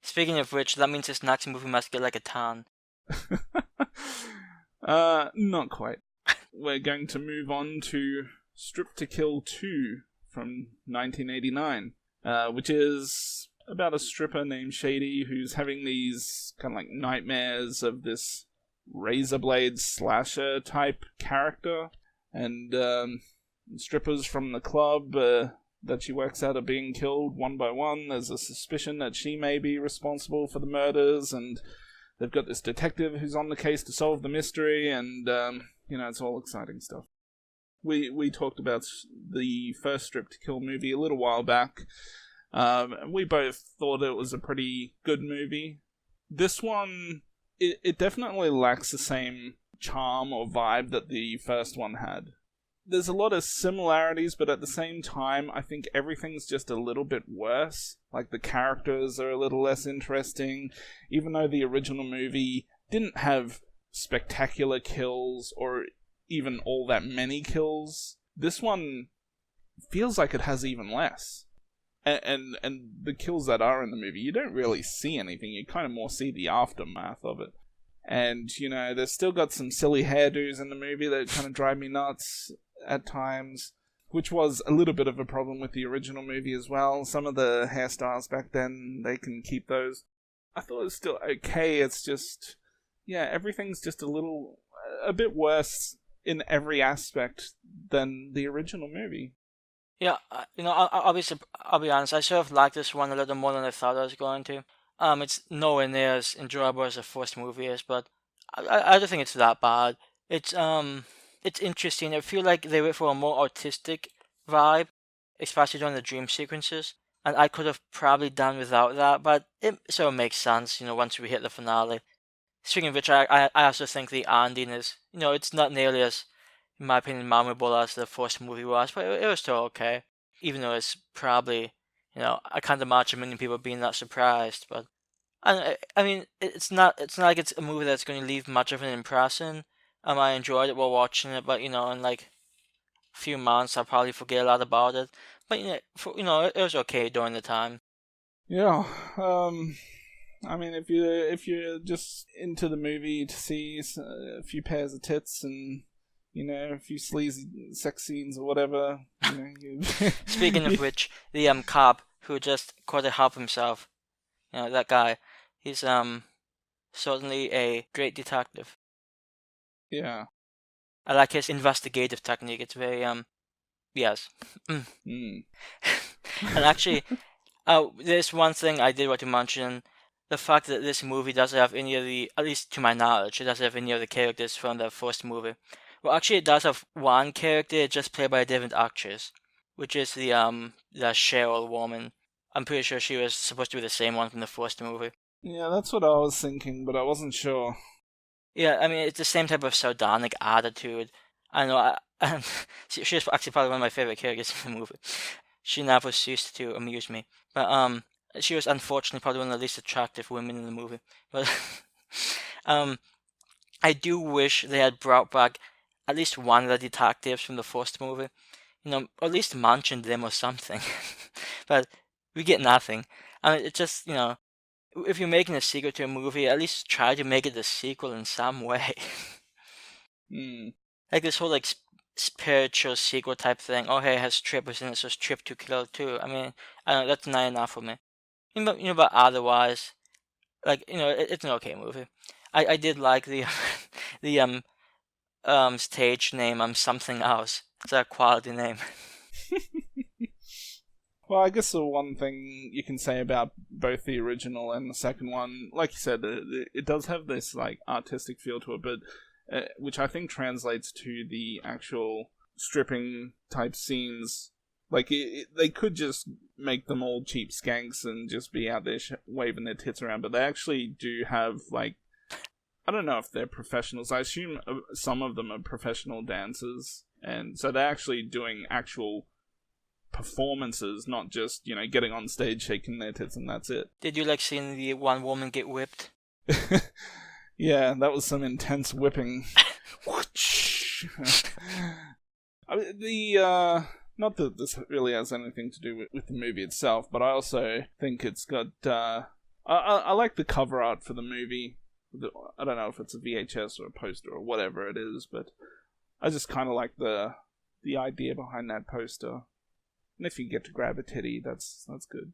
Speaking of which, that means this next movie must get like a tan. Not quite. We're going to move on to Strip to Kill 2 from 1989, which is about a stripper named Shady who's having these kind of like nightmares of this razor blade slasher type character, and strippers from the club that she works at are being killed one by one. There's a suspicion that she may be responsible for the murders, and they've got this detective who's on the case to solve the mystery, and it's all exciting stuff. We talked about the first Strip to Kill movie a little while back. We both thought it was a pretty good movie. This one, it definitely lacks the same charm or vibe that the first one had. There's a lot of similarities, but at the same time, I think everything's just a little bit worse. Like, the characters are a little less interesting, even though the original movie didn't have spectacular kills or even all that many kills. This one feels like it has even less. And the kills that are in the movie, you don't really see anything. You kind of more see the aftermath of it. And, they've still got some silly hairdos in the movie that kind of drive me nuts at times, which was a little bit of a problem with the original movie as well. Some of the hairstyles back then, they can keep those. I thought it was still okay. It's just, everything's just a bit worse in every aspect than the original movie. Yeah, I'll be honest. I sort of like this one a little more than I thought I was going to. It's nowhere near as enjoyable as the first movie is, but I don't think it's that bad. It's interesting. I feel like they went for a more artistic vibe, especially during the dream sequences, and I could have probably done without that, but it sort of makes sense, once we hit the finale. Speaking of which, I also think the ending is, it's not nearly as, in my opinion, memorable as the first movie was, but it was still okay. Even though it's probably, I can't imagine many people being that surprised, but I mean, it's not like it's a movie that's going to leave much of an impression. I enjoyed it while watching it, but in like a few months I'll probably forget a lot about it. But it was okay during the time. Yeah, I mean, if you're just into the movie to see a few pairs of tits and a few sleazy sex scenes or whatever, Speaking of which, the cop who just couldn't help himself, that guy, he's certainly a great detective. Yeah. I like his investigative technique. It's very yes. Mm. And actually, there's one thing I did want to mention. The fact that this movie doesn't have any of the, at least to my knowledge, it doesn't have any of the characters from the first movie. Well, actually, it does have one character just played by a different actress, which is the Cheryl woman. I'm pretty sure she was supposed to be the same one from the first movie. Yeah, that's what I was thinking, but I wasn't sure. Yeah, I mean, it's the same type of sardonic attitude. I know, she's actually probably one of my favorite characters in the movie. She never ceased to amuse me. But, she was unfortunately probably one of the least attractive women in the movie. But, I do wish they had brought back at least one of the detectives from the first movie. Or at least mentioned them or something. But we get nothing. I mean, it's just, if you're making a sequel to a movie, at least try to make it a sequel in some way. Like this whole like spiritual sequel type thing. Oh, hey, it has strippers in it, so Strip to Kill too. I mean, I don't know, that's not enough for me. But otherwise, like it's an okay movie. I did like the the stage name. Something else. It's a quality name. Well, I guess the one thing you can say about both the original and the second one, like you said, it does have this like artistic feel to it, but which I think translates to the actual stripping type scenes. Like they could just make them all cheap skanks and just be out there waving their tits around, but they actually do have like, I don't know if they're professionals. I assume some of them are professional dancers, and so they're actually doing actual performances, not just, getting on stage shaking their tits and that's it. Did you like seeing the one woman get whipped? Yeah, that was some intense whipping. I mean, not that this really has anything to do with the movie itself, but I also think it's got I like the cover art for the movie. I don't know if it's a VHS or a poster or whatever it is, but I just kind of like the idea behind that poster. And if you get to grab a titty, that's good.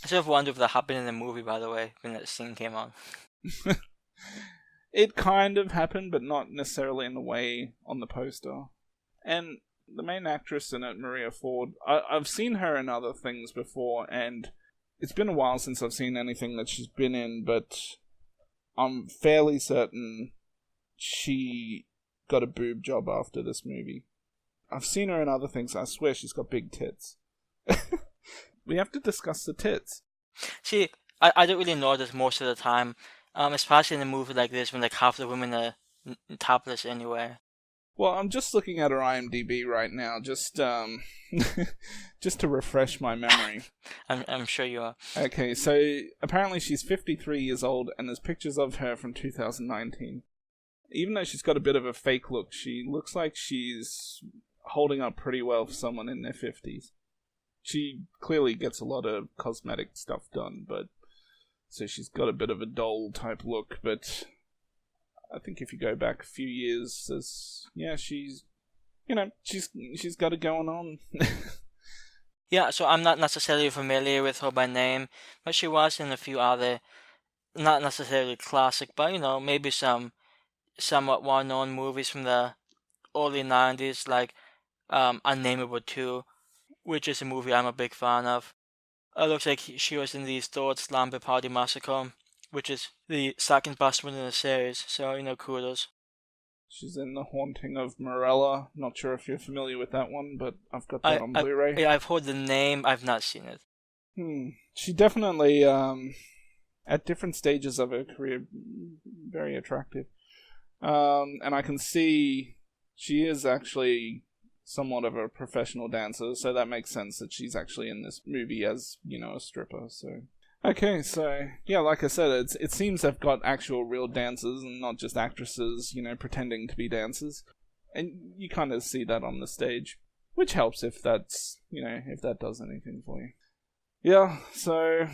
I sort of wonder if that happened in the movie, by the way, when that scene came on. It kind of happened, but not necessarily in the way on the poster. And the main actress in it, Maria Ford, I've seen her in other things before, and it's been a while since I've seen anything that she's been in, but I'm fairly certain she got a boob job after this movie. I've seen her in other things, I swear she's got big tits. We have to discuss the tits. See, I don't really notice most of the time, especially in a movie like this when like half the women are topless anyway. Well, I'm just looking at her IMDb right now, just just to refresh my memory. I'm sure you are. Okay, so apparently she's 53 years old, and there's pictures of her from 2019. Even though she's got a bit of a fake look, she looks like she's holding up pretty well for someone in their 50s. She clearly gets a lot of cosmetic stuff done, but so she's got a bit of a doll type look, but I think if you go back a few years, she's got it going on. Yeah, so I'm not necessarily familiar with her by name, but she was in a few other, not necessarily classic, but maybe some somewhat well-known movies from the early 90s, like Unnameable 2, which is a movie I'm a big fan of. It looks like she was in the third Slumber Party Massacre, which is the second best one in the series, so, kudos. She's in The Haunting of Morella. Not sure if you're familiar with that one, but I've got that on Blu-ray. Yeah, I've heard the name, I've not seen it. She definitely, at different stages of her career, very attractive. And I can see she is actually somewhat of a professional dancer, so that makes sense that she's actually in this movie as, a stripper, so... Okay, so, yeah, like I said, it seems they've got actual real dancers and not just actresses, pretending to be dancers. And you kind of see that on the stage, which helps if that's, if that does anything for you. Yeah, so,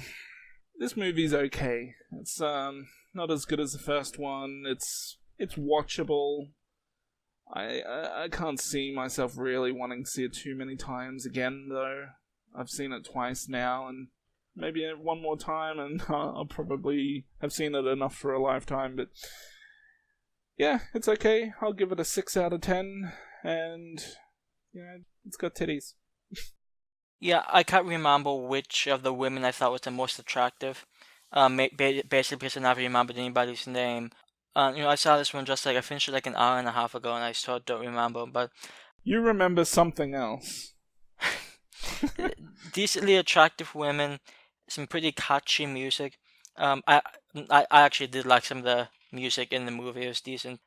this movie's okay. It's, not as good as the first one. It's watchable. I can't see myself really wanting to see it too many times again, though. I've seen it twice now, and maybe one more time, and I'll probably have seen it enough for a lifetime, but yeah, it's okay. I'll give it a 6 out of 10, and it's got titties. Yeah, I can't remember which of the women I thought was the most attractive, basically because I never remembered anybody's name. I saw this one I finished it an hour and a half ago, and I still don't remember, but... You remember something else. Decently attractive women, some pretty catchy music. I actually did like some of the music in the movie. It was decent.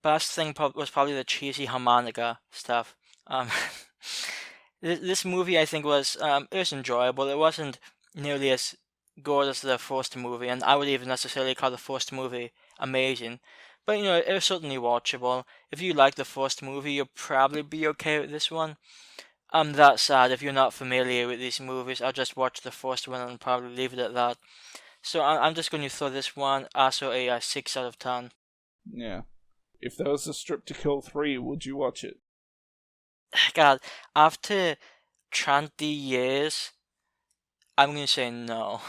Best thing was probably the cheesy harmonica stuff. This movie I think was it was enjoyable. It wasn't nearly as good as the first movie, and I would even necessarily call the first movie amazing. But it was certainly watchable. If you like the first movie, you'll probably be okay with this one. That said, if you're not familiar with these movies, I'll just watch the first one and probably leave it at that. So I'm just going to throw this one also a 6 out of 10. Yeah. If there was a Strip to Kill 3, would you watch it? God, after 20 years, I'm going to say no.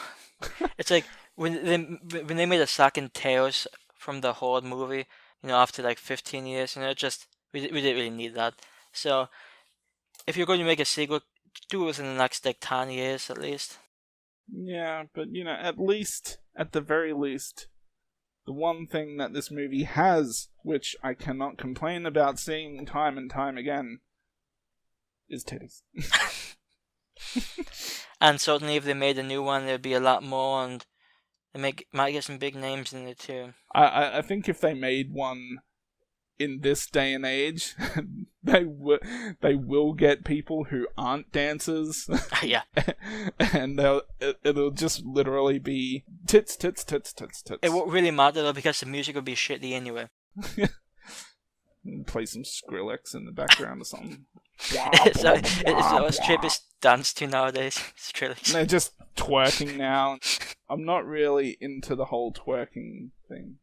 It's like when they made a second Tales from the Horde movie, after 15 years, we didn't really need that. So... if you're going to make a sequel, do it within the next 10 years at least. Yeah, but at the very least, the one thing that this movie has, which I cannot complain about seeing time and time again, is titties. And certainly if they made a new one, there'd be a lot more, and they might get some big names in it too. I think if they made one in this day and age, they will get people who aren't dancers. Yeah. And it'll just literally be tits. It won't really matter though, because the music will be shitty anyway. Play some Skrillex in the background or something. It's the strippers dance to nowadays. Skrillex. They're just twerking now. I'm not really into the whole twerking thing.